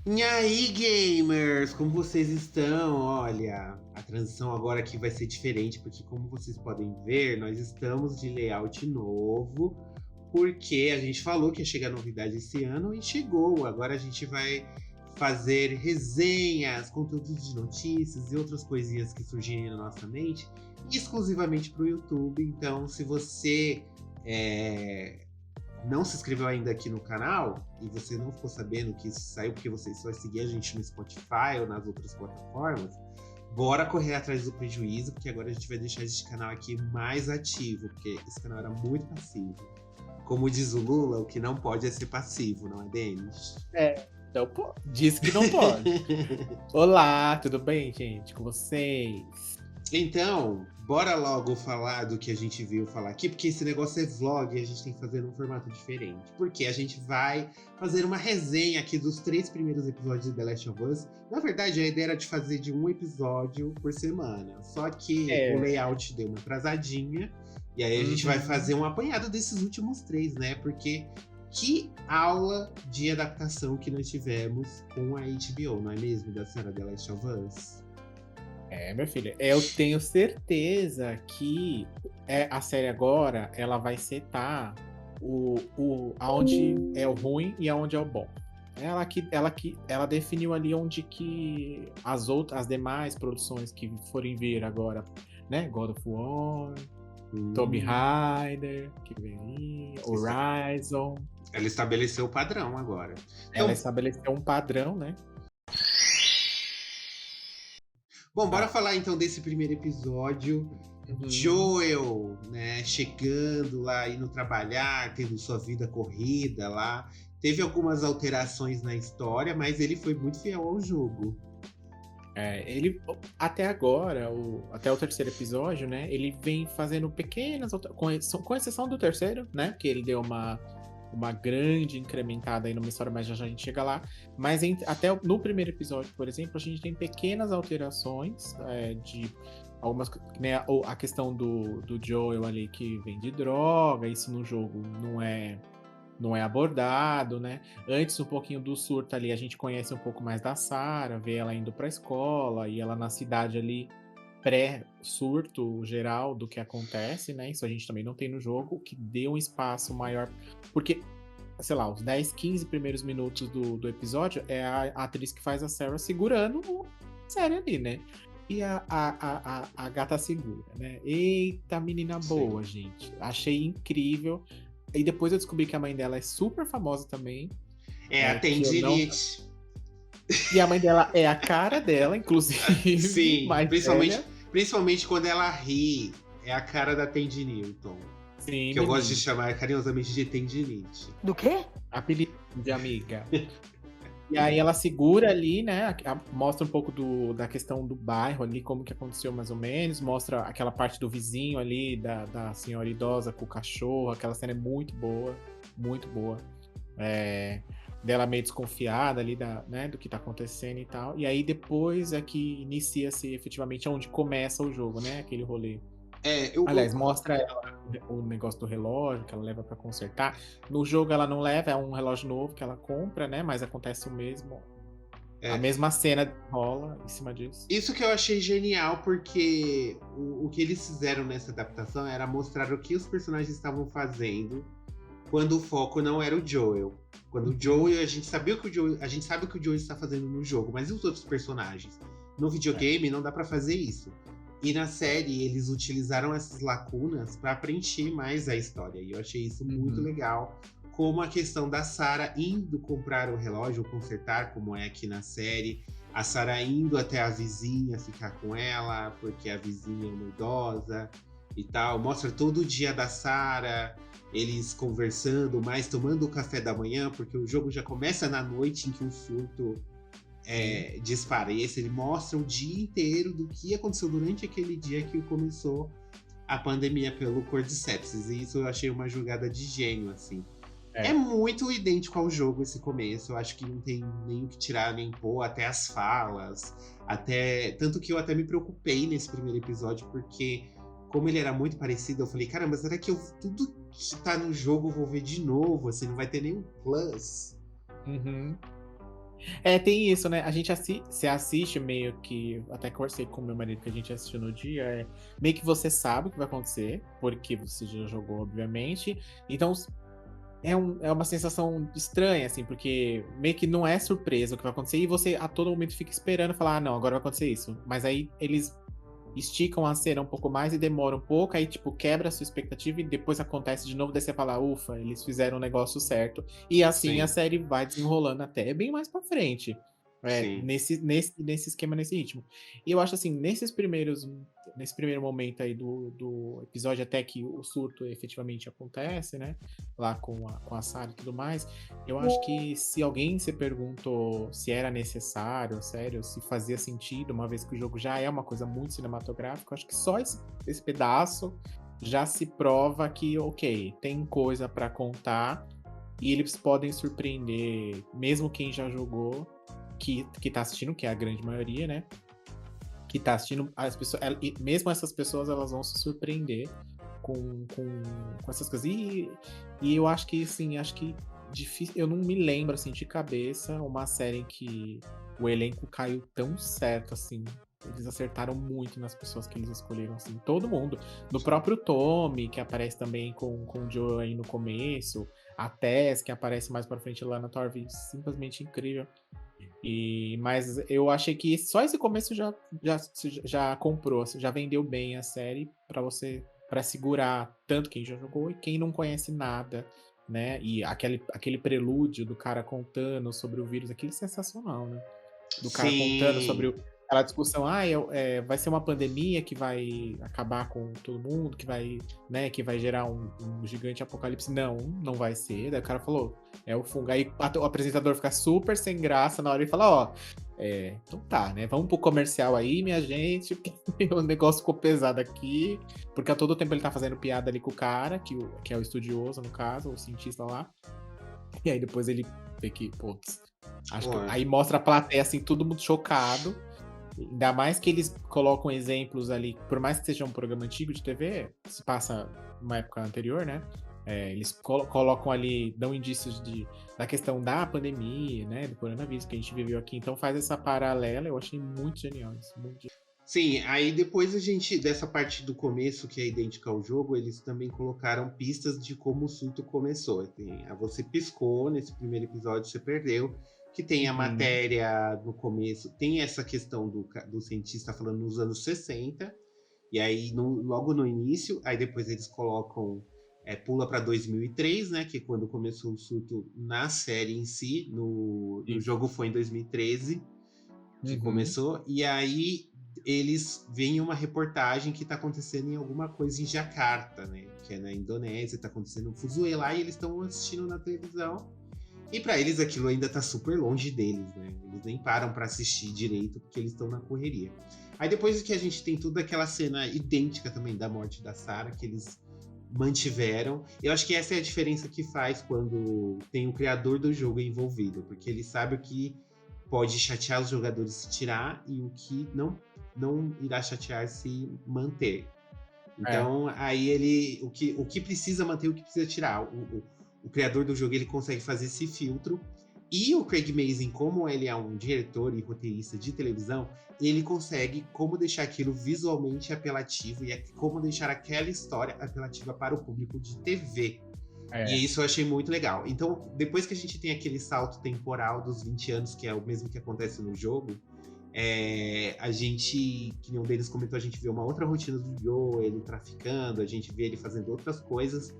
E aí, gamers, como vocês estão? Olha, a transição agora aqui vai ser diferente, porque como vocês podem ver, nós estamos de layout novo, porque a gente falou que ia chegar novidade esse ano e chegou. Agora a gente vai fazer resenhas, conteúdos de notícias e outras coisinhas que surgirem na nossa mente, exclusivamente para o YouTube. Então, se você não se inscreveu ainda aqui no canal e você não ficou sabendo que isso saiu porque você só vai seguir a gente no Spotify ou nas outras plataformas, bora correr atrás do prejuízo, porque agora a gente vai deixar esse canal aqui mais ativo, porque esse canal era muito passivo. Como diz o Lula, o que não pode é ser passivo, não é, Denis? Então, pô, diz que não pode. Olá, tudo bem, gente? Com vocês? Então, bora logo falar do que a gente viu falar aqui, porque esse negócio é vlog e a gente tem que fazer num formato diferente. Porque a gente vai fazer uma resenha aqui dos 3 primeiros episódios de The Last of Us. Na verdade, a ideia era de fazer de um episódio por semana. Só que o layout deu uma atrasadinha. E aí a gente vai fazer um apanhado desses últimos 3, né? Porque que aula de adaptação que nós tivemos com a HBO, não é mesmo? Da série The Last of Us. Meu filho, eu tenho certeza que a série agora, ela vai setar aonde é o ruim e aonde é o bom. Ela definiu ali onde que as demais produções que forem vir agora, né? God of War, Tomb Raider, que vem aí, Horizon. Ela estabeleceu o padrão agora. Ela estabeleceu um padrão, né? Bom, bora falar então desse primeiro episódio. Joel, né, chegando lá, indo trabalhar, tendo sua vida corrida lá. Teve algumas alterações na história, mas ele foi muito fiel ao jogo. Ele, até agora, até o terceiro episódio, né, ele vem fazendo pequenas alterações, com exceção do terceiro, né, que ele deu uma grande incrementada aí numa história, mas já a gente chega lá. Mas até no primeiro episódio, por exemplo, a gente tem pequenas alterações de algumas, né, a questão do Joel ali que vende droga, isso no jogo não é abordado, né? Antes, um pouquinho do surto ali, a gente conhece um pouco mais da Sarah, vê ela indo pra escola e ela na cidade ali pré-surto geral do que acontece, né? Isso a gente também não tem no jogo, que deu um espaço maior. Porque, sei lá, os 10, 15 primeiros minutos do episódio é a atriz que faz a Sarah segurando a série ali, né? E a gata segura, né? Eita, menina boa, gente. Achei incrível. E depois eu descobri que a mãe dela é super famosa também. A tendinite. E a mãe dela é a cara dela, inclusive. Sim, principalmente quando ela ri. É a cara da Tandy Newton. Sim, que eu gosto de chamar carinhosamente de tendinite. Do quê? Apelido de amiga. E aí ela segura ali, né? Mostra um pouco da questão do bairro ali, como que aconteceu mais ou menos. Mostra aquela parte do vizinho ali, da senhora idosa com o cachorro. Aquela cena é muito boa, muito boa. Dela meio desconfiada ali né, do que tá acontecendo e tal. E aí depois é que inicia-se efetivamente onde começa o jogo, né? Aquele rolê. Aliás, mostra ela o negócio do relógio que ela leva pra consertar. No jogo ela não leva, é um relógio novo que ela compra, né? Mas acontece o mesmo. A mesma cena rola em cima disso. Isso que eu achei genial, porque o que eles fizeram nessa adaptação era mostrar o que os personagens estavam fazendo quando o foco não era o Joel. Quando o Joel, a gente sabe o que o Joel está fazendo no jogo, mas e os outros personagens? No videogame não dá pra fazer isso. E na série eles utilizaram essas lacunas para preencher mais a história. E eu achei isso muito legal. Como a questão da Sarah indo comprar o relógio, ou consertar, como é aqui na série. A Sarah indo até a vizinha ficar com ela, porque a vizinha é uma idosa e tal. Mostra todo o dia da Sarah, eles conversando mais, tomando o café da manhã, porque o jogo já começa na noite em que o surto dispara. E esse ele mostra o dia inteiro do que aconteceu durante aquele dia que começou a pandemia pelo Cordyceps. E isso eu achei uma jogada de gênio, assim. É muito idêntico ao jogo esse começo. Eu acho que não tem nem o que tirar nem pôr, até as falas. Tanto que eu até me preocupei nesse primeiro episódio, porque como ele era muito parecido, eu falei, caramba, será que tudo que tá no jogo eu vou ver de novo? Assim, não vai ter nenhum plus. Tem isso, né? A gente você assiste meio que. Até conversei com meu marido que a gente assistiu no dia. Meio que você sabe o que vai acontecer, porque você já jogou, obviamente. Então é uma sensação estranha, assim, porque meio que não é surpresa o que vai acontecer, e você a todo momento fica esperando falar, ah, não, agora vai acontecer isso. Mas aí eles esticam a cena um pouco mais e demora um pouco, aí, tipo, quebra a sua expectativa e depois acontece de novo, daí você fala, ufa, eles fizeram o negócio certo. E assim a Sim, série vai desenrolando até bem mais pra frente. sim. Nesse esquema, nesse ritmo. E eu acho assim, nesse primeiro momento aí do episódio, até que o surto efetivamente acontece, né? Lá com a Sarah e tudo mais. Eu acho que se alguém se perguntou se era necessário, sério, se fazia sentido, uma vez que o jogo já é uma coisa muito cinematográfica, eu acho que só esse pedaço já se prova que, ok, tem coisa pra contar e eles podem surpreender, mesmo quem já jogou, que tá assistindo, que é a grande maioria, né? Que tá assistindo, as pessoas, e mesmo essas pessoas, elas vão se surpreender com essas coisas. E eu acho que, assim, acho que difícil, eu não me lembro, assim, de cabeça, uma série em que o elenco caiu tão certo, assim. Eles acertaram muito nas pessoas que eles escolheram, assim, todo mundo. No próprio Tommy, que aparece também com o Joe aí no começo, a Tess, que aparece mais pra frente lá na Torve, simplesmente incrível. Mas eu achei que só esse começo já comprou, assim, já vendeu bem a série pra você para segurar tanto quem já jogou e quem não conhece nada, né? E aquele prelúdio do cara contando sobre o vírus, aquele sensacional, né? Do cara contando sobre Sim. aquela discussão, vai ser uma pandemia que vai acabar com todo mundo, que vai, né, que vai gerar um gigante apocalipse. Não, não vai ser. Daí o cara falou, é o fungo. Aí o apresentador fica super sem graça na hora e fala, ó, então tá, né? Vamos pro comercial aí, minha gente. O negócio ficou pesado aqui. Porque a todo tempo ele tá fazendo piada ali com o cara, que é o estudioso, no caso, o cientista lá. E aí depois ele vê que, putz, acho que. Pô, Aí mostra a plateia assim, todo mundo chocado. Ainda mais que eles colocam exemplos ali, por mais que seja um programa antigo de TV, se passa numa época anterior, né? Eles colocam ali, dão indícios da questão da pandemia, né? Do coronavírus que a gente viveu aqui. Então faz essa paralela, eu achei muito genial isso. sim, aí depois a gente, dessa parte do começo, que é idêntica ao jogo, eles também colocaram pistas de como o surto começou. Você piscou nesse primeiro episódio, você perdeu, que tem a Uhum. matéria no começo, tem essa questão do cientista falando nos anos 60, e aí logo no início, aí depois eles colocam, pula para 2003, né, que é quando começou o surto na série em si, no Isso. jogo foi em 2013 que Uhum. começou, e aí eles veem uma reportagem que está acontecendo em alguma coisa em Jakarta, né? Que é na Indonésia, está acontecendo um fuzuê lá e eles estão assistindo na televisão. E para eles aquilo ainda tá super longe deles, né? Eles nem param para assistir direito porque eles estão na correria. Aí depois que a gente tem toda aquela cena idêntica também da morte da Sarah, que eles mantiveram. Eu acho que essa é a diferença que faz quando tem o criador do jogo envolvido, porque ele sabe o que pode chatear os jogadores se tirar e o que não irá chatear se manter. É. Então, aí o que precisa manter, o que precisa tirar. O criador do jogo ele consegue fazer esse filtro. E o Craig Mazin, como ele é um diretor e roteirista de televisão, ele consegue como deixar aquilo visualmente apelativo e como deixar aquela história apelativa para o público de TV. É. E isso eu achei muito legal. Então, depois que a gente tem aquele salto temporal dos 20 anos, que é o mesmo que acontece no jogo, a gente, que nenhum deles comentou, a gente vê uma outra rotina do Joe, ele traficando, a gente vê ele fazendo outras coisas.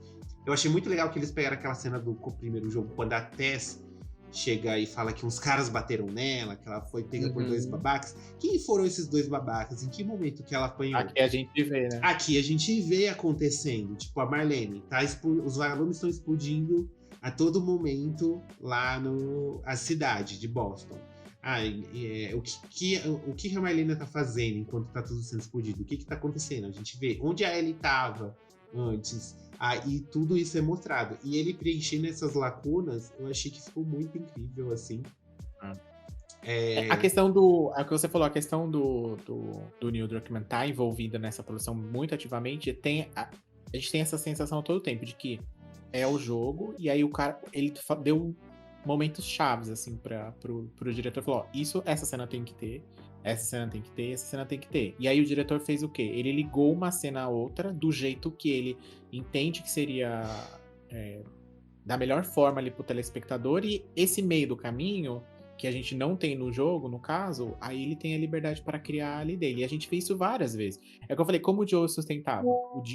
Eu achei muito legal que eles pegaram aquela cena do primeiro jogo, quando a Tess chega e fala que uns caras bateram nela, que ela foi pega por dois Uhum. babacas. Quem foram esses dois babacas? Em que momento que ela apanhou? Aqui a gente vê, né? Aqui a gente vê acontecendo, tipo a Marlene, os vagalumes estão explodindo a todo momento lá no a cidade de Boston. O que a Marlene tá fazendo enquanto tá tudo sendo explodido? O que tá acontecendo? A gente vê onde a Ellie tava antes. E tudo isso é mostrado. E ele preenchendo essas lacunas, eu achei que ficou muito incrível, assim. A É, questão é o que você falou, a questão do Neil Druckmann tá envolvida nessa produção muito ativamente, a gente tem essa sensação todo tempo de que é o jogo, e aí o cara, ele deu momentos chaves, assim, pro diretor. Falou, ó, essa cena tem que ter, essa cena tem que ter, essa cena tem que ter. E aí o diretor fez o quê? Ele ligou uma cena a outra do jeito que ele entende que seria da melhor forma ali pro telespectador, e esse meio do caminho, que a gente não tem no jogo, no caso, aí ele tem a liberdade para criar ali dele. E a gente fez isso várias vezes. É o que eu falei, como o Joe sustentava,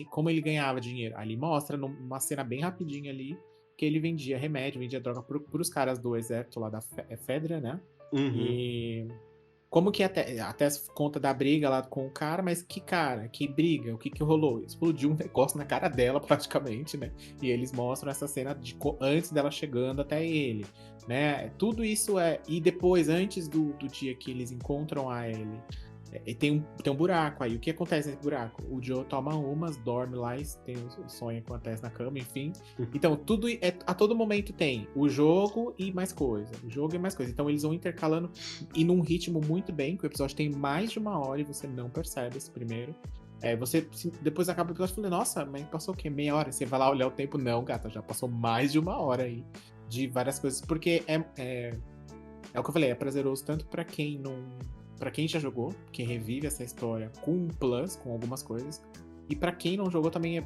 como ele ganhava dinheiro. Ali mostra numa cena bem rapidinha ali, que ele vendia remédio, vendia droga pros caras do exército lá da Fedra, né? E como que até conta da briga lá com o cara, mas que cara, que briga, o que rolou? Explodiu um negócio na cara dela praticamente, né? E eles mostram essa cena antes dela chegando até ele, né? Tudo isso e depois, antes do dia que eles encontram a Ellie, tem um buraco aí. O que acontece nesse buraco? O Joe toma umas, dorme lá, e tem o sonho que acontece na cama, enfim. Então, tudo a todo momento tem o jogo e mais coisa. O jogo e mais coisa. Então, eles vão intercalando e num ritmo muito bem, que o episódio tem mais de 1 hora e você não percebe esse primeiro. Você depois acaba o episódio falando, nossa, mas passou o quê? Meia hora? Você vai lá olhar o tempo? Não, gata, já passou mais de 1 hora aí de várias coisas. Porque é o que eu falei, é prazeroso tanto pra quem não... Pra quem já jogou, que revive essa história com um plus, com algumas coisas. E pra quem não jogou também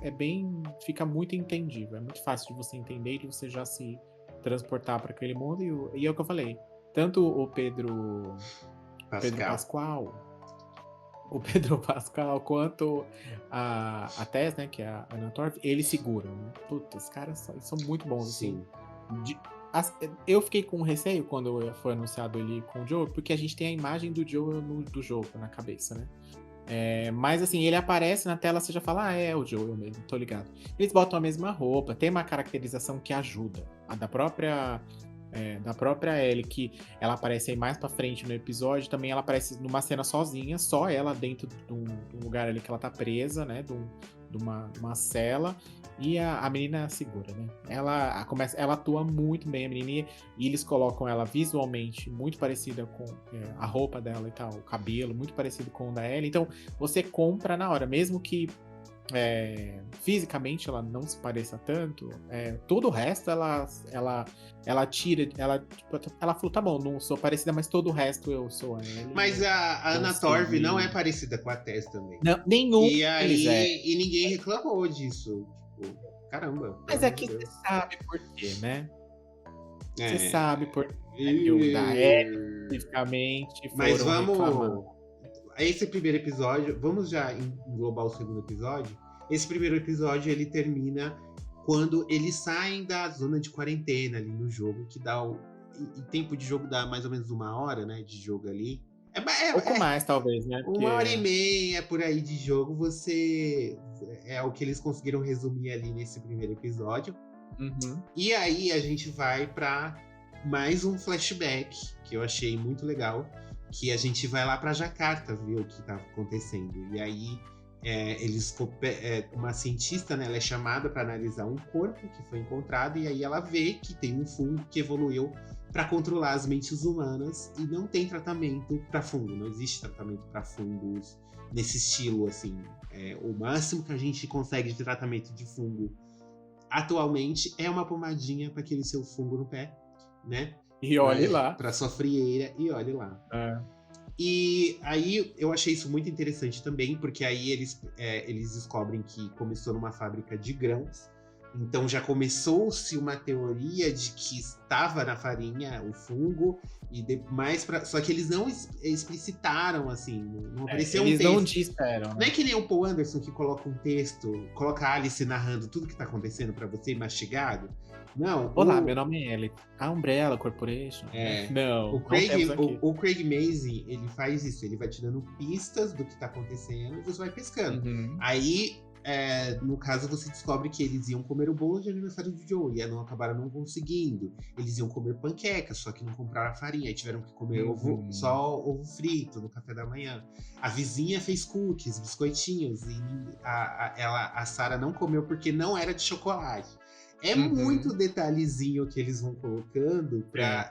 fica muito entendível. É muito fácil de você entender e de você já se transportar pra aquele mundo. E é o que eu falei. Tanto o Pedro Pascal, quanto a Tess, né, que é a Anna Torv, eles seguram. Né? Puta, os caras são muito bons, Sim. assim. Eu fiquei com receio quando foi anunciado ele com o Joe, porque a gente tem a imagem do Joe do jogo na cabeça, né? Mas assim, ele aparece na tela, você já fala, é o Joe mesmo, tô ligado. Eles botam a mesma roupa, tem uma caracterização que ajuda. A da própria Ellie, que ela aparece aí mais pra frente no episódio, também ela aparece numa cena sozinha, só ela dentro de um lugar ali que ela tá presa, né? De uma cela. E a menina segura, né? Ela atua muito bem, a menina, e eles colocam ela visualmente muito parecida com a roupa dela e tal, o cabelo, muito parecido com o da Ellie. Então, você compra na hora, mesmo que fisicamente ela não se pareça tanto, todo o resto ela tira, ela falou, tá bom, não sou parecida, mas todo o resto eu sou a Ellie. Mas a Anna Torv não é parecida com a Tess também. Não, nenhum e aí e ninguém reclamou disso. Tipo, caramba. Mas é que você sabe por quê, né? Você sabe por quê. O da Ellie, especificamente. Mas vamos. Esse primeiro episódio, vamos já englobar o segundo episódio. Esse primeiro episódio ele termina quando eles saem da zona de quarentena ali no jogo, que dá o tempo de jogo dá mais ou menos 1 hora, né, de jogo ali. Pouco mais, talvez, né? 1h30 por aí de jogo, é o que eles conseguiram resumir ali nesse primeiro episódio. E aí a gente vai pra mais um flashback, que eu achei muito legal, que a gente vai lá pra Jakarta ver o que tá acontecendo. E aí uma cientista, né, ela é chamada para analisar um corpo que foi encontrado, e aí ela vê que tem um fungo que evoluiu para controlar as mentes humanas, e não tem tratamento para fungo, não existe tratamento para fungos nesse estilo, assim. O máximo que a gente consegue de tratamento de fungo atualmente é uma pomadinha para aquele seu fungo no pé, né? E olhe lá. Para sua frieira, e olhe lá. E aí eu achei isso muito interessante também, porque aí eles descobrem que começou numa fábrica de grãos. Então já começou-se uma teoria de que estava na farinha o fungo, só que eles não explicitaram, assim, não apareceu um texto. Eles não disseram, né? Não é que nem o Paul Anderson que coloca um texto, coloca a Alice narrando tudo que tá acontecendo pra você mastigado. Não. Olá, meu nome é Ellie. A Umbrella Corporation. Não. O Craig Mazin, ele faz isso, ele vai te dando pistas do que tá acontecendo e você vai pescando. Aí, no caso, você descobre que eles iam comer o bolo de aniversário de Joe, e acabaram não conseguindo. Eles iam comer panqueca, só que não compraram a farinha, aí tiveram que comer só ovo frito no café da manhã. A vizinha fez cookies, biscoitinhos, e a Sarah não comeu porque não era de chocolate. Muito detalhezinho que eles vão colocando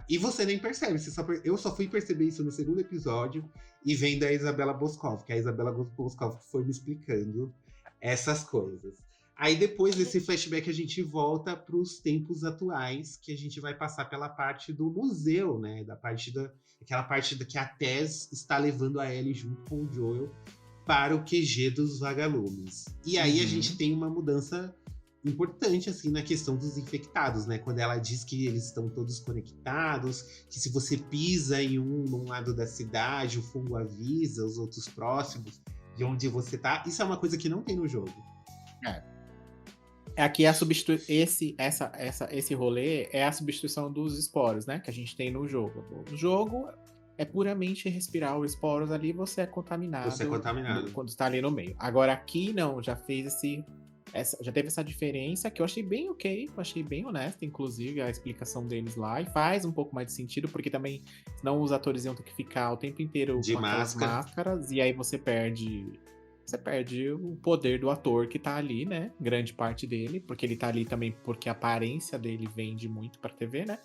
e você nem percebe. Eu só fui perceber isso no segundo episódio e vendo a Isabela Boscov, que a Isabela Boscov foi me explicando essas coisas. Aí depois desse flashback a gente volta para os tempos atuais, que a gente vai passar pela parte do museu, né? Aquela parte que a Tess está levando a Ellie junto com o Joel para o QG dos vagalumes. E aí a gente tem uma mudança importante assim na questão dos infectados, né? Quando ela diz que eles estão todos conectados, que se você pisa em num lado da cidade, o fungo avisa os outros próximos de onde você tá. Isso é uma coisa que não tem no jogo. Aqui esse rolê é a substituição dos esporos, né? Que a gente tem no jogo. O jogo é puramente respirar os esporos ali, você é contaminado. Você é contaminado. Quando está ali no meio. Agora aqui não, já teve essa diferença que eu achei bem ok, eu achei bem honesta, inclusive, a explicação deles lá. E faz um pouco mais de sentido, porque também, senão os atores iam ter que ficar o tempo inteiro de com aquelas máscaras, e aí você perde o poder do ator que tá ali, né? Grande parte dele, porque ele tá ali também porque a aparência dele vende muito pra TV, né?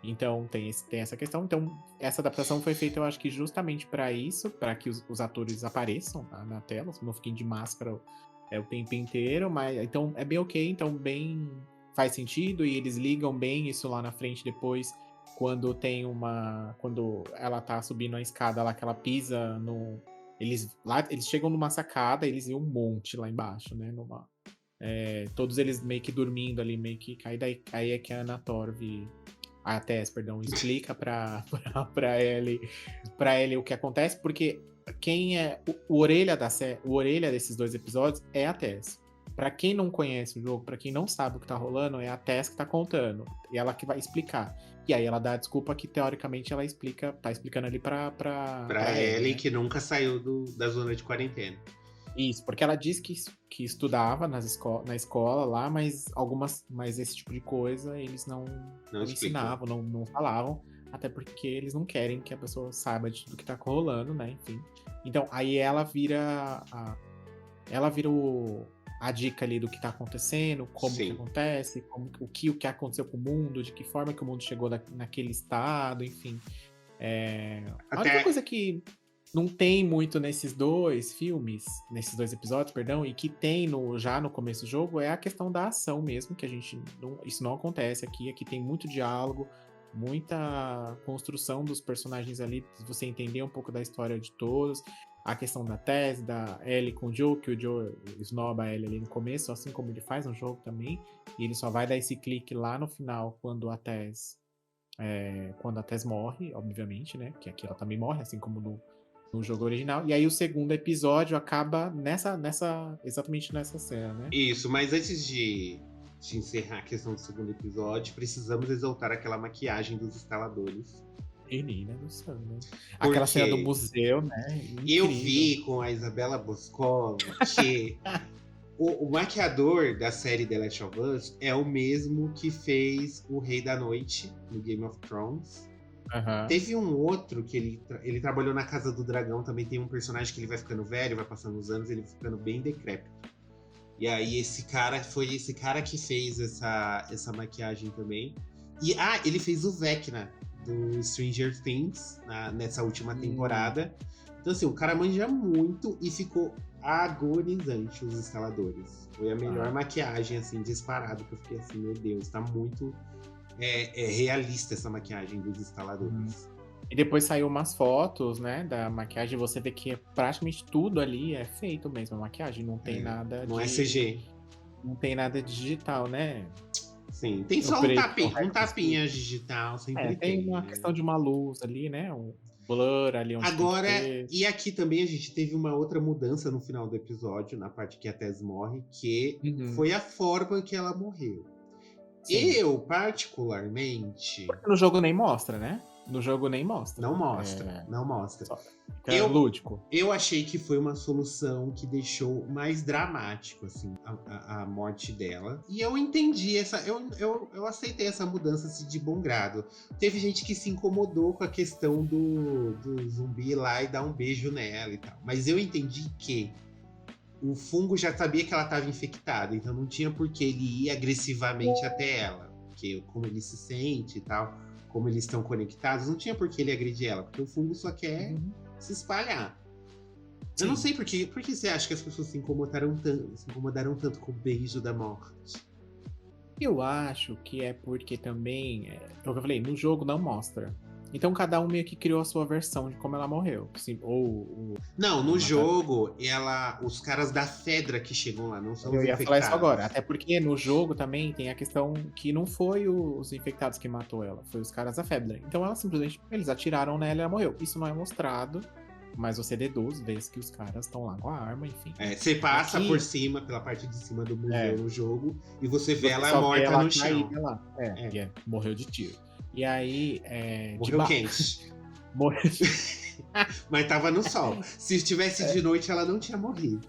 Então tem essa questão. Então, essa adaptação foi feita, eu acho que justamente pra isso, pra que os atores apareçam na tela, não fiquem de máscara o tempo inteiro, mas então é bem ok, então bem faz sentido, e eles ligam bem isso lá na frente depois, quando ela tá subindo a escada lá, que ela pisa no... Eles chegam numa sacada, eles iam um monte lá embaixo, né? Todos eles meio que dormindo ali, meio que... Aí é que a Anna Torv, a Tess, perdão, explica pra Ellie o que acontece, porque quem é o orelha desses 2 episódios é a Tess. Pra quem não conhece o jogo, pra quem não sabe o que tá rolando, é a Tess que tá contando. E ela que vai explicar. E aí ela dá a desculpa que, teoricamente, ela tá explicando ali pra Ellie, né? que nunca saiu da zona de quarentena. Isso, porque ela diz que estudava na escola lá, mas esse tipo de coisa eles não ensinavam, não falavam, até porque eles não querem que a pessoa saiba do que tá rolando, né? Enfim. Então, aí ela vira a dica ali do que tá acontecendo, como que acontece, o que aconteceu com o mundo, de que forma que o mundo chegou naquele estado, enfim. A única coisa que não tem muito nesses 2 episódios, perdão, e que tem já no começo do jogo, é a questão da ação mesmo, que isso não acontece aqui. Aqui tem muito diálogo, muita construção dos personagens ali, você entender um pouco da história de todos. A questão da Tess, da Ellie com o Joe, que o Joe esnoba a Ellie ali no começo, assim como ele faz no jogo também, e ele só vai dar esse clique lá no final, quando a Tess morre, obviamente, né? Que aqui ela também morre, assim como no jogo original. E aí o segundo episódio acaba exatamente nessa cena, né? Isso, mas antes de encerrar a questão do segundo episódio, precisamos exaltar aquela maquiagem dos instaladores. Menina do céu, né? Aquela cena do museu, né? Incrível. Eu vi com a Isabela Boscova que o maquiador da série The Last of Us é o mesmo que fez o Rei da Noite no Game of Thrones. Teve um outro que ele trabalhou na Casa do Dragão, também tem um personagem que ele vai ficando velho, vai passando os anos, ele vai ficando bem decrépito. E aí foi esse cara que fez essa maquiagem também. E ele fez o Vecna do Stranger Things nessa última temporada. Então assim, o cara manja muito e ficou agonizante os instaladores. Foi a melhor maquiagem, assim, disparado, que eu fiquei assim, meu Deus, tá muito realista essa maquiagem dos instaladores. E depois saiu umas fotos, né, da maquiagem, você vê que praticamente tudo ali é feito mesmo, a maquiagem, não tem nada não é CG. Não tem nada digital, né? Sim, tem só um tapinha digital, sempre tem uma questão de uma luz ali, né, um blur ali onde agora, e aqui também a gente teve uma outra mudança no final do episódio, na parte que a Tess morre, que foi a forma que ela morreu. Sim. Eu, particularmente... Porque no jogo nem mostra, né? No jogo nem mostra. Não mostra, não mostra. Lúdico. Eu achei que foi uma solução que deixou mais dramático, assim, a morte dela. E eu entendi eu aceitei essa mudança assim, de bom grado. Teve gente que se incomodou com a questão do zumbi ir lá e dar um beijo nela e tal. Mas eu entendi que o fungo já sabia que ela estava infectada, então não tinha por que ele ir agressivamente até ela. Porque como ele se sente e tal, como eles estão conectados, não tinha por que ele agredir ela, porque o fungo só quer se espalhar. Eu não Sim. sei por que você acha que as pessoas se incomodaram tanto com o beijo da morte. Eu acho que é porque também, é o que eu falei, no jogo não mostra. Então cada um meio que criou a sua versão de como ela morreu. Assim, ou Não, no mataram. jogo, os caras da Fedra que chegam lá, não são os Eu ia falar isso agora. infectados. Até porque no jogo também tem a questão que não foi os infectados que matou ela, foi os caras da febre. Então ela simplesmente, eles atiraram nela e ela morreu. Isso não é mostrado, mas você deduz, vê que os caras estão lá com a arma, enfim. Você passa por Aqui, cima, pela parte de cima do museu é, no jogo, e você vê você ela só vê morta ela no chão. caída lá. É, Morreu de tiro. E aí, morreu quente. morreu. Mas tava no sol. Se estivesse de noite, ela não tinha morrido.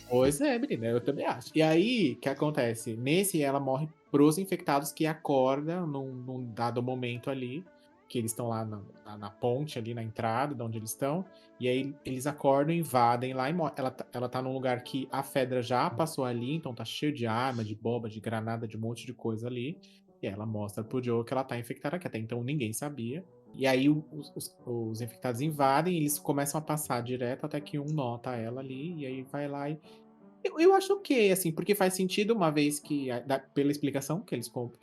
Pois é, menina, eu também acho. E aí, o que acontece? Nesse, ela morre pros infectados que acordam num dado momento ali, que eles estão lá na ponte, ali na entrada, de onde eles estão, e aí eles acordam, invadem lá e morrem. Ela tá num lugar que a Fedra já passou ali, então tá cheio de arma, de bomba, de granada, de um monte de coisa ali. E ela mostra pro Joe que ela tá infectada, que até então ninguém sabia. E aí os infectados invadem, eles começam a passar direto até que um nota ela ali, e aí vai lá e eu acho ok, assim, porque faz sentido uma vez que, pela explicação que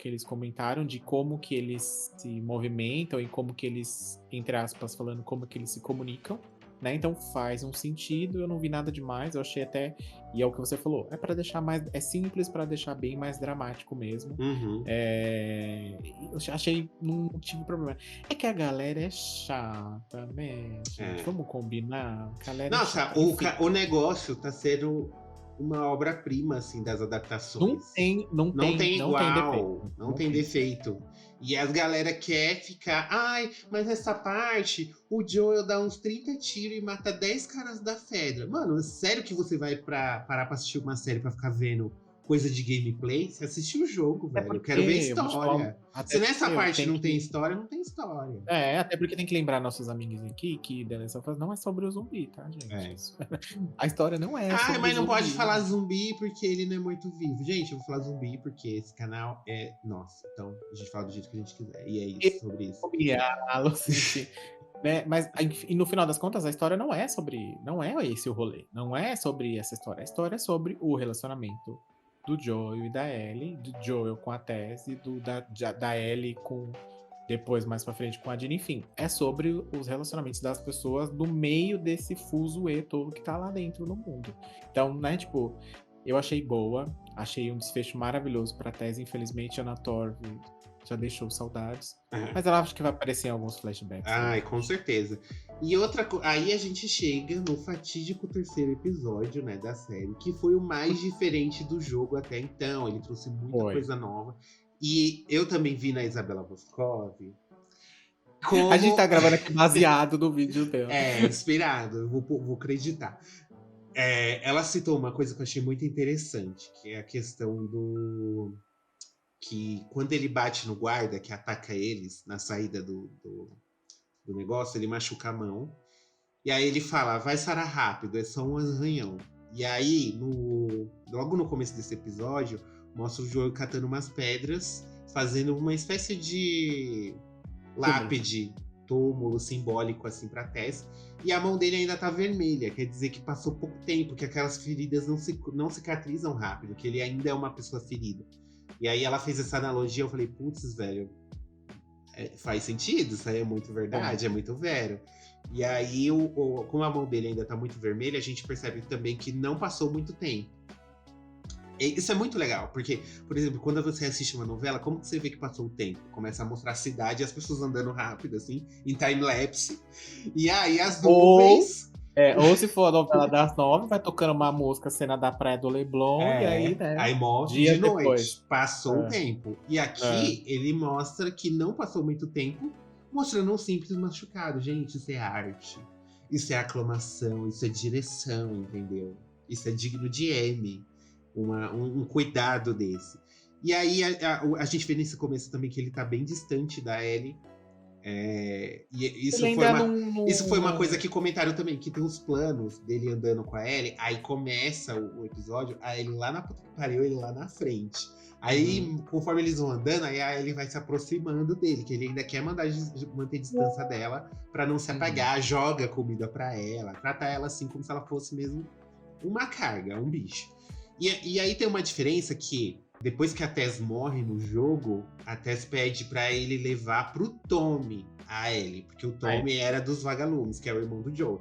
eles comentaram de como que eles se movimentam e como que eles, entre aspas, falando como que eles se comunicam, né? Então faz um sentido, eu não vi nada demais, eu achei até, e é o que você falou, é para deixar mais, é simples para deixar bem mais dramático mesmo. Uhum. Eu achei, não tive problema. É que a galera é chata, né, gente? É. Vamos combinar? A galera é Nossa, chata. Enfim. o negócio tá sendo uma obra-prima, assim, das adaptações. Não tem igual, defeito. não tem defeito. E as galera quer ficar, ai, mas nessa parte, o Joel dá uns 30 tiros e mata 10 caras da Fedra. Mano, é sério que você vai parar pra assistir uma série pra ficar vendo coisa de gameplay? Você assistiu o jogo, Até velho. Eu porque, quero ver eu vou te falar, história. até Se nessa porque parte não tem história, não tem história. até porque tem que lembrar nossos amigos aqui que The Last of Us não é sobre o zumbi, tá, gente? É. A história não é sobre Mas não o pode zumbi. falar zumbi porque ele não é muito vivo. Gente, eu vou falar zumbi porque esse canal é nosso. Então, a gente fala do jeito que a gente quiser. E é isso, sobre isso. Né? Mas e no final das contas, a história não é esse o rolê. Não é sobre essa história. A história é sobre o relacionamento do Joel e da Ellie, do Joel com a Tess e da Ellie com depois mais pra frente com a Dina, enfim, é sobre os relacionamentos das pessoas no meio desse fuzuê todo que tá lá dentro no mundo. Então, né, tipo, eu achei boa, achei um desfecho maravilhoso pra Tess, infelizmente a Anna Torv já deixou saudades, mas ela acho que vai aparecer em alguns flashbacks. Ai, com certeza. E aí a gente chega no fatídico terceiro episódio, né, da série, que foi o mais diferente do jogo até então. Ele trouxe muita coisa nova. E eu também vi na Isabela Boscov. A gente tá gravando aqui baseado no vídeo dela. Inspirado, vou acreditar. Ela citou uma coisa que eu achei muito interessante, que é a questão do... que quando ele bate no guarda, que ataca eles na saída do negócio, ele machuca a mão. E aí ele fala, vai sarar rápido, é só um arranhão. E aí, logo no começo desse episódio, mostra o Joel catando umas pedras, fazendo uma espécie de lápide, túmulo simbólico assim pra Tess. E a mão dele ainda tá vermelha, quer dizer que passou pouco tempo, que aquelas feridas não cicatrizam rápido, que ele ainda é uma pessoa ferida. E aí ela fez essa analogia, eu falei, putz, velho, faz sentido, isso aí é muito verdade, é muito vero. E aí, como a mão dele ainda tá muito vermelha, a gente percebe também que não passou muito tempo. Isso é muito legal, porque, por exemplo, quando você assiste uma novela, como que você vê que passou o tempo? Começa a mostrar a cidade e as pessoas andando rápido, assim, em time-lapse. E aí as nuvens... Ou se for a novela das 9, vai tocando uma música, cena da praia do Leblon, e aí, né? Aí mostra dia de noite. Depois. Passou o tempo. E aqui, ele mostra que não passou muito tempo, mostrando um simples machucado. Gente, isso é arte. Isso é aclamação, isso é direção, entendeu? Isso é digno de M. Um cuidado desse. E aí a gente vê nesse começo também que ele tá bem distante da Ellie. E isso foi uma coisa que comentaram também, que tem os planos dele andando com a Ellie, aí começa o episódio, a Ellie lá na puta que pariu, ele lá na frente. Aí, conforme eles vão andando, aí a Ellie vai se aproximando dele, que ele ainda quer manter distância dela pra não se apagar, joga comida pra ela, trata ela assim como se ela fosse mesmo uma carga, um bicho. E aí tem uma diferença que, depois que a Tess morre no jogo, a Tess pede pra ele levar pro Tommy a Ellie, porque o Tommy era dos vagalumes, que é o irmão do Joe.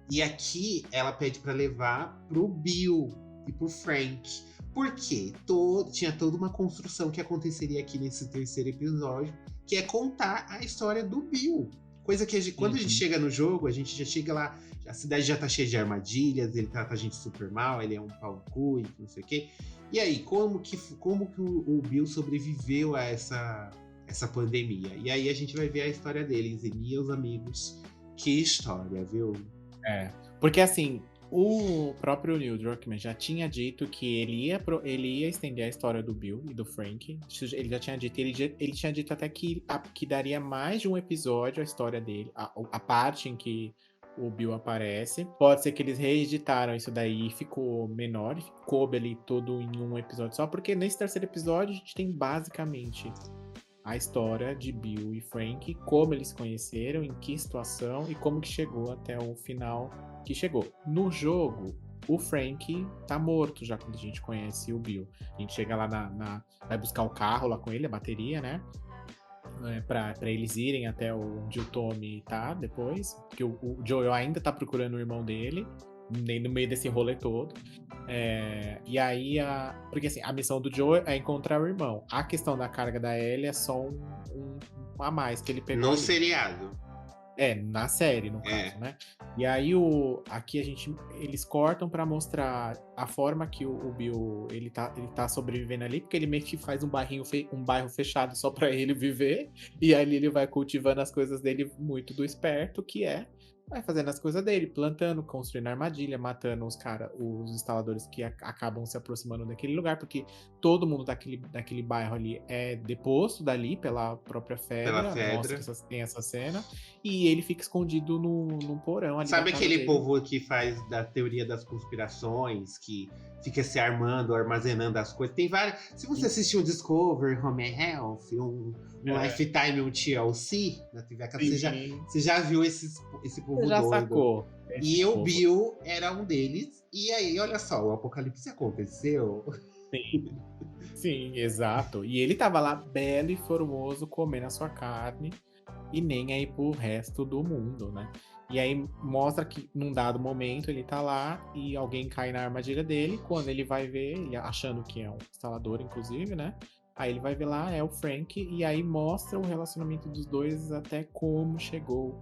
E aqui ela pede pra levar pro Bill e pro Frank. Por quê? Tinha toda uma construção que aconteceria aqui nesse terceiro episódio, que é contar a história do Bill. Coisa que quando a gente chega no jogo, a gente já chega lá, a cidade já tá cheia de armadilhas, ele trata a gente super mal, ele é um pau no cu e não sei o quê. E aí, como que o Bill sobreviveu a essa pandemia? E aí a gente vai ver a história deles, e meus amigos, que história, viu? Porque assim, o próprio Neil Druckmann já tinha dito que ele ia estender a história do Bill e do Frank. Ele já tinha dito, ele tinha dito até que daria mais de um episódio a história dele, a parte em que o Bill aparece. Pode ser que eles reeditaram isso daí e ficou menor, coube ali todo em um episódio só, porque nesse terceiro episódio a gente tem basicamente a história de Bill e Frank, como eles se conheceram, em que situação e como que chegou até o final que chegou. No jogo, o Frank tá morto já quando a gente conhece o Bill. A gente chega lá vai buscar o carro lá com ele, a bateria, né? Pra eles irem até onde o Tommy tá depois. Porque o Joel ainda tá procurando o irmão dele, no meio desse rolê todo. E aí, porque assim, a missão do Joel é encontrar o irmão. A questão da carga da Ellie é só um a mais que ele pegou. No seriado. Na série, no caso, né? E aí, aqui eles cortam pra mostrar a forma que o Bill ele tá sobrevivendo ali, porque ele meio que faz um bairro fechado só pra ele viver, e ali ele vai cultivando as coisas dele muito do esperto, que vai fazendo as coisas dele, plantando, construindo armadilha, matando os instaladores que acabam se aproximando daquele lugar, porque todo mundo daquele bairro ali é deposto dali pela própria Fedra. Mostra que tem essa cena. E ele fica escondido num porão ali. Sabe aquele povo que faz da teoria das conspirações, que fica se armando, armazenando as coisas? Tem várias. Se você assistiu um Discovery, Home and Health, um Lifetime, um TLC na TV, você já viu esse povo já doido. Sacou. E o Bill era um deles. E aí, olha só, o apocalipse aconteceu. Sim, exato. E ele tava lá belo e formoso, comendo a sua carne e nem aí pro resto do mundo, né? E aí mostra que num dado momento ele tá lá e alguém cai na armadilha dele. Quando ele vai ver, ele achando que é um instalador, inclusive, né? Aí ele vai ver lá, é o Frank, e aí mostra o relacionamento dos dois até como chegou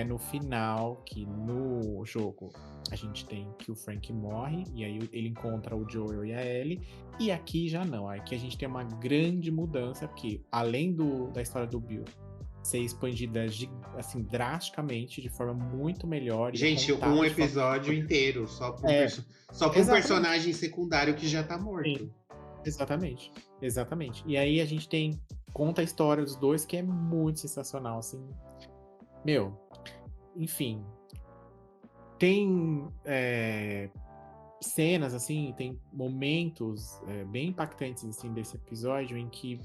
no final, que no jogo a gente tem que o Frank morre, e aí ele encontra o Joel e a Ellie, e aqui já não. Aqui a gente tem uma grande mudança, porque além da história do Bill ser expandida assim, drasticamente, de forma muito melhor. Gente, um episódio inteiro, só pra um personagem secundário que já tá morto. Sim. Exatamente. E aí a gente conta a história dos dois, que é muito sensacional, assim. Meu, enfim. Tem cenas, assim, tem momentos bem impactantes, assim, desse episódio, em que...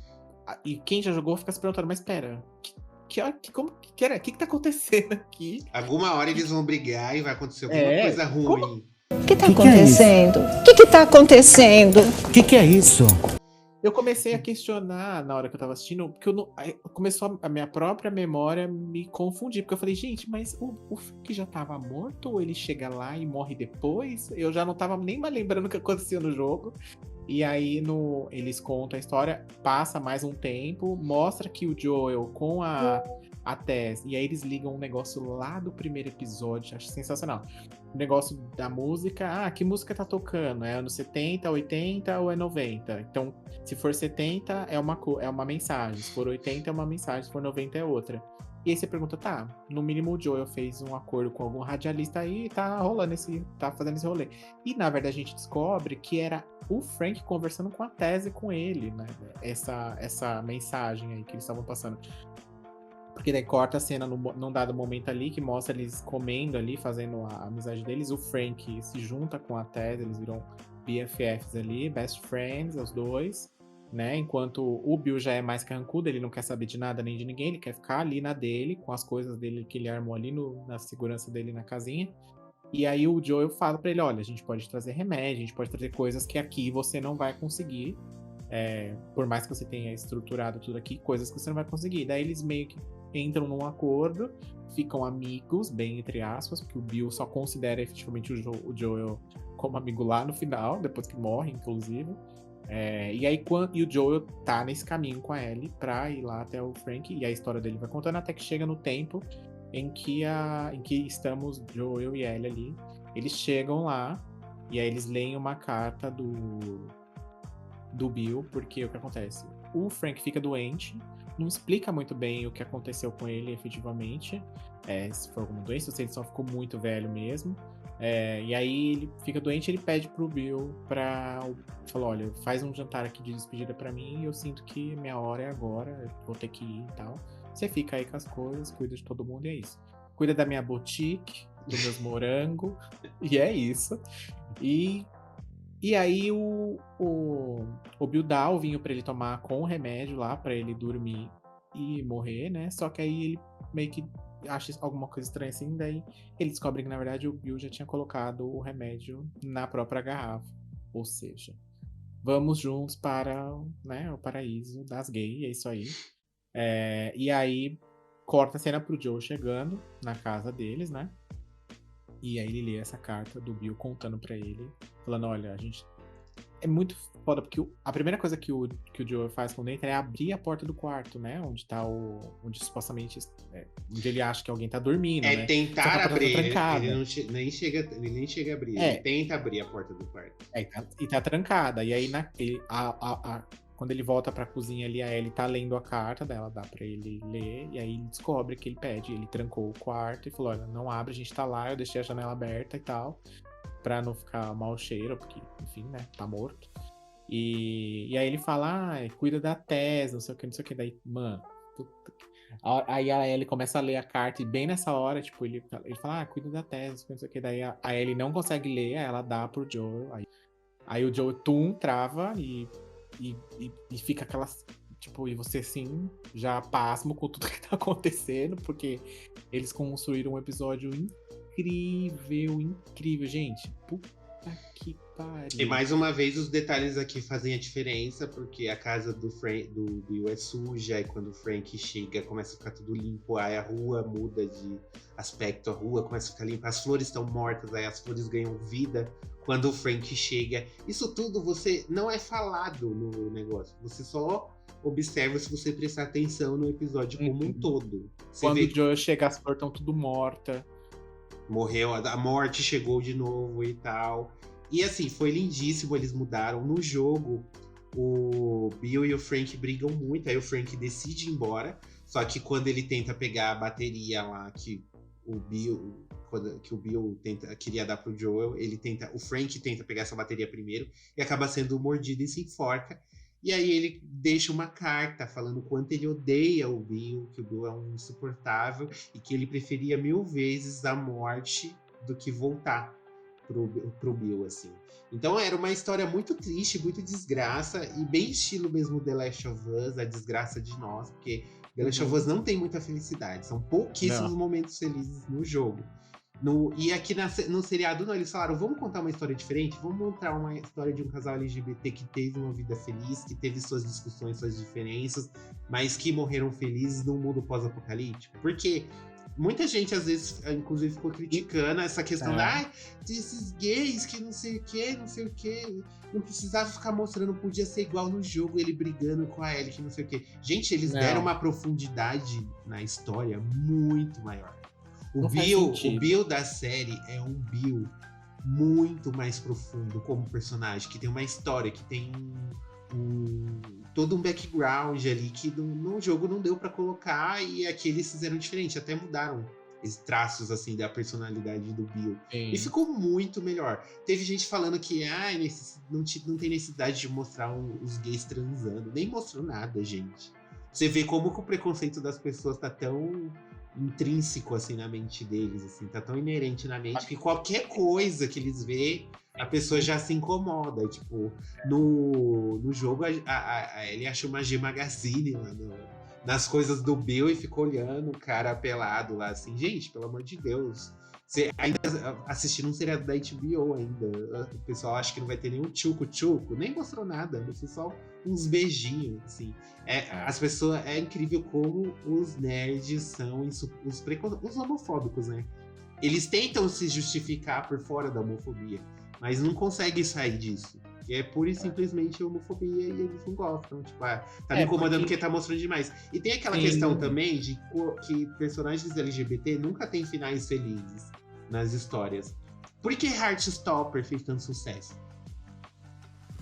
E quem já jogou fica se perguntando, mas espera, o que tá acontecendo aqui? Alguma hora eles vão brigar e vai acontecer alguma coisa ruim. O que tá acontecendo? O que tá acontecendo? O que é isso? Eu comecei a questionar na hora que eu tava assistindo, porque começou a minha própria memória me confundir, porque eu falei, gente, mas o Frank já tava morto ou ele chega lá e morre depois? Eu já não tava nem mais lembrando o que acontecia no jogo. E aí eles contam a história, passa mais um tempo, mostra que o Joel com a Tess, e aí eles ligam um negócio lá do primeiro episódio, acho sensacional. O negócio da música, que música tá tocando? É anos 70, 80 ou é 90? Então, se for 70, é uma mensagem, se for 80 é uma mensagem, se for 90 é outra. E aí você pergunta, no mínimo o Joel fez um acordo com algum radialista aí e tá fazendo esse rolê. E na verdade a gente descobre que era o Frank conversando com a Tess e com ele, né? Essa mensagem aí que eles estavam passando. Porque daí corta a cena num dado momento ali, que mostra eles comendo ali, fazendo a amizade deles. O Frank se junta com a Tess, eles viram BFFs ali, best friends, os dois. né? Enquanto o Bill já é mais carrancudo, ele não quer saber de nada nem de ninguém, ele quer ficar ali na dele, com as coisas dele que ele armou ali na segurança dele na casinha. E aí o Joel fala pra ele, olha, a gente pode trazer remédio, a gente pode trazer coisas que aqui você não vai conseguir. Por mais que você tenha estruturado tudo aqui, coisas que você não vai conseguir. Daí eles meio que entram num acordo, ficam amigos, bem entre aspas, porque o Bill só considera efetivamente o Joel como amigo lá no final, depois que morre, inclusive. E aí e o Joel tá nesse caminho com a Ellie pra ir lá até o Frank, e a história dele vai contando até que chega no tempo em que estamos, Joel e Ellie ali. Eles chegam lá, e aí eles leem uma carta do Bill, porque o que acontece? O Frank fica doente, não explica muito bem o que aconteceu com ele efetivamente, se foi alguma doença, ou se ele só ficou muito velho mesmo. E aí ele fica doente, ele pede pro Bill falou, olha, faz um jantar aqui de despedida pra mim, e eu sinto que minha hora é agora, eu vou ter que ir e tal. Você fica aí com as coisas, cuida de todo mundo e é isso. Cuida da minha boutique, dos meus morangos, e é isso. E aí o Bill dá o vinho pra ele tomar com o remédio lá, pra ele dormir e morrer, né? Só que aí ele meio que acha alguma coisa estranha assim, daí ele descobre que na verdade o Bill já tinha colocado o remédio na própria garrafa. Ou seja, vamos juntos para, né, o paraíso das gays, é isso aí. E aí corta a cena pro Joe chegando na casa deles, né? E aí ele lê essa carta do Bill contando pra ele, falando, olha, a gente... É muito foda, porque a primeira coisa que o Joe faz quando entra é abrir a porta do quarto, né? Onde tá onde supostamente... onde ele acha que alguém tá dormindo, né? Tentar abrir, trancada. ele nem chega a abrir, ele tenta abrir a porta do quarto. E tá trancada. E aí, quando ele volta pra cozinha ali, a Ellie tá lendo a carta dela, dá pra ele ler, e aí ele descobre que ele trancou o quarto e falou, olha, não abre, a gente tá lá, eu deixei a janela aberta e tal, pra não ficar mau cheiro, porque, enfim, né, tá morto. E aí ele fala, cuida da Tess, não sei o que, daí, mano, aí a Ellie começa a ler a carta, e bem nessa hora, tipo, ele fala, cuida da Tess, não sei o que, daí a Ellie não consegue ler, aí ela dá pro Joel, aí o Joel trava e fica aquelas, tipo, e você assim, já pasmo com tudo que tá acontecendo, porque eles construíram um episódio incrível, gente. Puta que pariu. E mais uma vez, os detalhes aqui fazem a diferença, porque a casa do Bill é suja, e quando o Frank chega, começa a ficar tudo limpo, aí a rua muda de aspecto, a rua começa a ficar limpa, as flores estão mortas, aí as flores ganham vida quando o Frank chega. Isso tudo você não é falado no negócio, você só observa se você prestar atenção no episódio como um todo. Quando o Joel chega, as flores estão tudo mortas. Morreu, a morte chegou de novo e tal. E assim, foi lindíssimo, eles mudaram. No jogo, o Bill e o Frank brigam muito, aí o Frank decide ir embora. Só que quando ele tenta pegar a bateria lá que o Bill queria dar pro Joel, o Frank tenta pegar essa bateria primeiro e acaba sendo mordido e se enforca. E aí ele deixa uma carta falando quanto ele odeia o Bill, que o Bill é um insuportável e que ele preferia 1000 vezes a morte do que voltar pro Bill, assim. Então era uma história muito triste, muito desgraça, e bem estilo mesmo The Last of Us, a desgraça de nós, porque The Last of Us não tem muita felicidade, são pouquíssimos momentos felizes no jogo. E aqui no seriado, não, eles falaram, vamos contar uma história diferente, vamos montar uma história de um casal LGBT que teve uma vida feliz, que teve suas discussões, suas diferenças, mas que morreram felizes num mundo pós-apocalíptico. Porque muita gente, às vezes, inclusive, ficou criticando essa questão desses gays que não sei o que, não precisava ficar mostrando, podia ser igual no jogo, ele brigando com a Ellie, que não sei o que. Gente, eles deram uma profundidade na história muito maior. O Bill da série é um Bill muito mais profundo como personagem, que tem uma história, que tem todo um background ali que no jogo não deu pra colocar, e aqui eles fizeram diferente, até mudaram os traços assim da personalidade do Bill. Sim. E ficou muito melhor. Teve gente falando que não tem necessidade de mostrar os gays transando, nem mostrou nada, gente. Você vê como que o preconceito das pessoas tá tão intrínseco assim na mente deles, assim, tá tão inerente na mente que qualquer coisa que eles vê a pessoa já se incomoda. Tipo, no jogo, ele acha uma G Magazine lá nas coisas do Bill e fica olhando o cara pelado lá, assim. Gente, pelo amor de Deus. Você ainda assistindo um seriado da HBO ainda. O pessoal acha que não vai ter nenhum tchuco-tchuco. Nem mostrou nada. Vai ser só uns beijinhos, assim. As pessoas... É incrível como os nerds são os homofóbicos, né? Eles tentam se justificar por fora da homofobia, mas não conseguem sair disso. Que é pura e simplesmente homofobia e eles não gostam. Tipo, tá me incomodando porque tá mostrando demais. E tem aquela questão também de que personagens LGBT nunca têm finais felizes nas histórias. Por que Heartstopper fez tanto sucesso?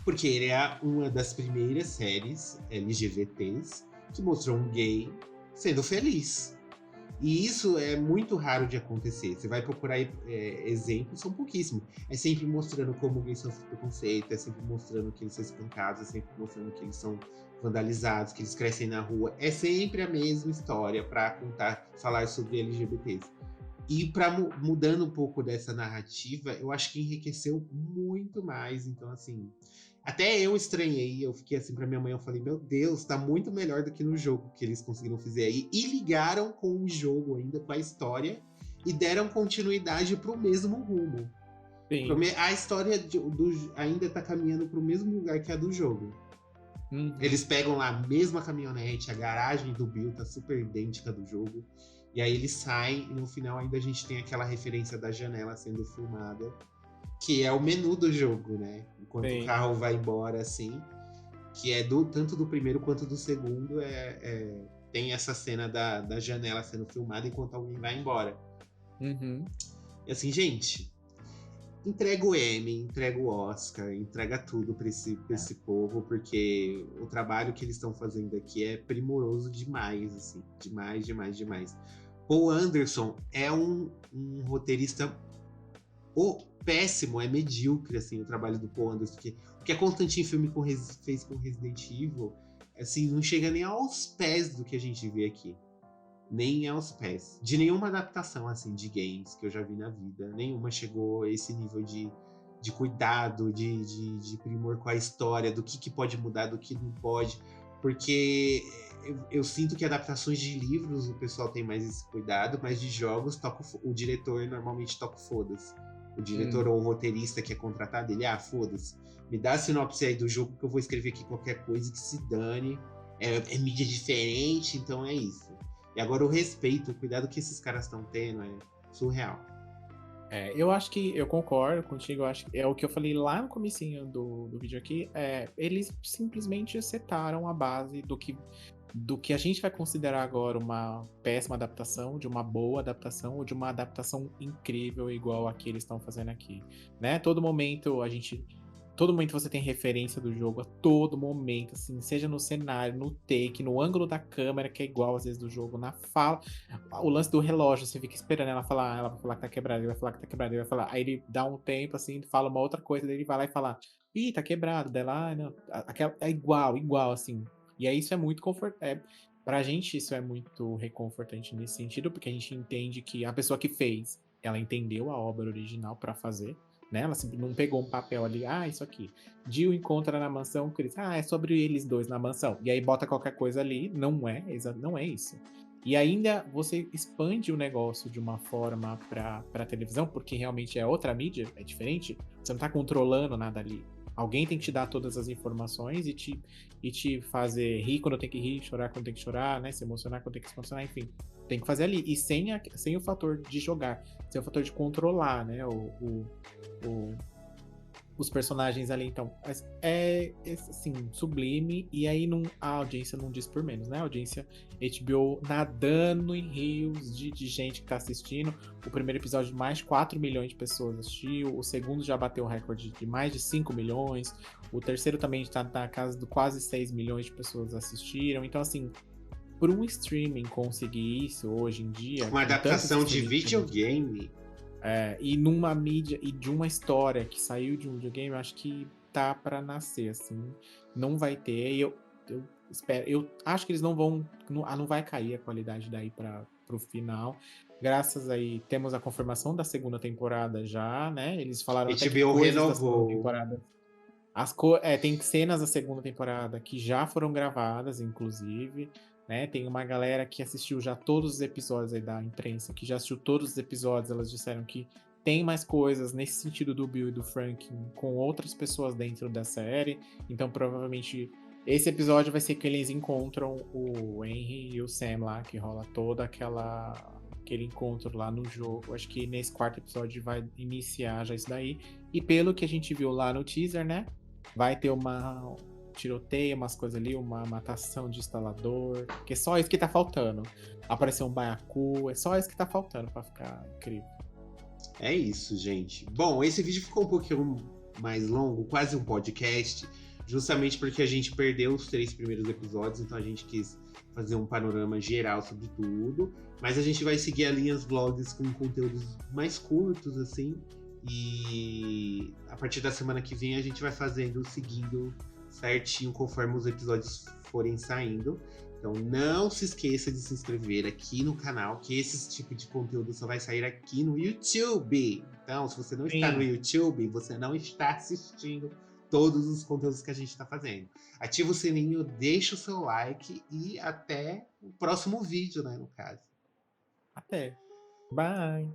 Porque ele é uma das primeiras séries LGBTs que mostrou um gay sendo feliz. E isso é muito raro de acontecer. Você vai procurar exemplos, são pouquíssimos. É sempre mostrando como gays sofrem preconceito, é sempre mostrando que eles são espancados, é sempre mostrando que eles são vandalizados, que eles crescem na rua. É sempre a mesma história para falar sobre LGBTs. E para mudando um pouco dessa narrativa, eu acho que enriqueceu muito mais. Então, assim, até eu estranhei, eu fiquei assim pra minha mãe, eu falei, meu Deus, tá muito melhor do que no jogo que eles conseguiram fazer aí. E ligaram com o jogo ainda, com a história, e deram continuidade pro mesmo rumo. Sim. A história ainda tá caminhando pro mesmo lugar que a do jogo. Eles pegam lá a mesma caminhonete, a garagem do Bill tá super idêntica do jogo. E aí eles saem, e no final ainda a gente tem aquela referência da janela sendo filmada, que é o menu do jogo, né? Enquanto o carro vai embora, assim. Que é tanto do primeiro quanto do segundo. Tem essa cena da janela sendo filmada enquanto alguém vai embora. E assim, gente, entrega o Emmy, entrega o Oscar, entrega tudo pra esse povo, porque o trabalho que eles estão fazendo aqui é primoroso demais, assim. Demais, demais, demais. Paul Anderson é um roteirista péssimo, é medíocre, assim, o trabalho do Paul Anderson. O que a Constantine Film fez com Resident Evil, assim, não chega nem aos pés do que a gente vê aqui. Nem aos pés. De nenhuma adaptação, assim, de games que eu já vi na vida. Nenhuma chegou a esse nível de cuidado, de primor com a história, do que pode mudar, do que não pode. Porque eu sinto que adaptações de livros o pessoal tem mais esse cuidado, mas de jogos o diretor normalmente toca foda-se. O diretor ou o roteirista que é contratado, ele, foda-se. Me dá a sinopse aí do jogo que eu vou escrever aqui qualquer coisa que se dane. É mídia diferente, então é isso. E agora o respeito, o cuidado que esses caras estão tendo é surreal. Eu acho que eu concordo contigo, eu acho que é o que eu falei lá no comecinho do vídeo aqui, eles simplesmente setaram a base do que a gente vai considerar agora uma péssima adaptação, de uma boa adaptação ou de uma adaptação incrível igual a que eles estão fazendo aqui, né? Todo momento você tem referência do jogo, a todo momento, assim, seja no cenário, no take, no ângulo da câmera, que é igual às vezes do jogo, na fala. O lance do relógio, você fica esperando ela falar, ela vai falar que tá quebrado, ele vai falar que tá quebrado, ele vai falar. Aí ele dá um tempo, assim, fala uma outra coisa, daí ele vai lá e fala, ih, tá quebrado, daí lá, não, é igual, assim. E aí isso é muito pra gente isso é muito reconfortante nesse sentido, porque a gente entende que a pessoa que fez, ela entendeu a obra original pra fazer, né? Ela não pegou um papel ali, isso aqui. Jill encontra na mansão Chris, é sobre eles dois na mansão. E aí bota qualquer coisa ali, não é isso. E ainda você expande o negócio de uma forma pra televisão, porque realmente é outra mídia, é diferente. Você não tá controlando nada ali. Alguém tem que te dar todas as informações e te fazer rir quando tem que rir, chorar quando tem que chorar, né? Se emocionar quando tem que se emocionar, enfim. Tem que fazer ali. E sem o fator de jogar, sem o fator de controlar, né? Os personagens ali, então. É assim, sublime. E aí a audiência não diz por menos, né? A audiência HBO nadando em rios de gente que tá assistindo. O primeiro episódio, mais de 4 milhões de pessoas assistiu. O segundo já bateu o recorde de mais de 5 milhões. O terceiro também está na casa de quase 6 milhões de pessoas assistiram. Então, assim, por um streaming conseguir isso hoje em dia. Uma adaptação de videogame. E numa mídia e de uma história que saiu de um videogame, eu acho que tá pra nascer, assim. Não vai ter. Eu espero. Eu acho que eles não vão. Não vai cair a qualidade daí pro final. Graças aí, temos a confirmação da segunda temporada já, né? Eles falaram até que HBO coisas da segunda renovou. temporada. Tem cenas da segunda temporada que já foram gravadas, inclusive, né? Tem uma galera que assistiu já todos os episódios aí da imprensa, que já assistiu todos os episódios, elas disseram que tem mais coisas nesse sentido do Bill e do Frank com outras pessoas dentro da série. Então, provavelmente, esse episódio vai ser que eles encontram o Henry e o Sam lá, que rola toda aquele encontro lá no jogo. Acho que nesse quarto episódio vai iniciar já isso daí. E pelo que a gente viu lá no teaser, né? Vai ter uma tiroteio, umas coisas ali, uma matação de instalador. Que é só isso que tá faltando. Aparecer um baiacu, é só isso que tá faltando pra ficar incrível. É isso, gente. Bom, esse vídeo ficou um pouquinho mais longo, quase um podcast, justamente porque a gente perdeu os 3 primeiros episódios, então a gente quis fazer um panorama geral sobre tudo. Mas a gente vai seguir a linhas vlogs com conteúdos mais curtos, assim. E a partir da semana que vem a gente vai seguindo certinho conforme os episódios forem saindo. Então não se esqueça de se inscrever aqui no canal, que esse tipo de conteúdo só vai sair aqui no YouTube. Então, se você não está no YouTube, você não está assistindo todos os conteúdos que a gente está fazendo. Ativa o sininho, deixa o seu like e até o próximo vídeo, né, no caso. Até. Bye!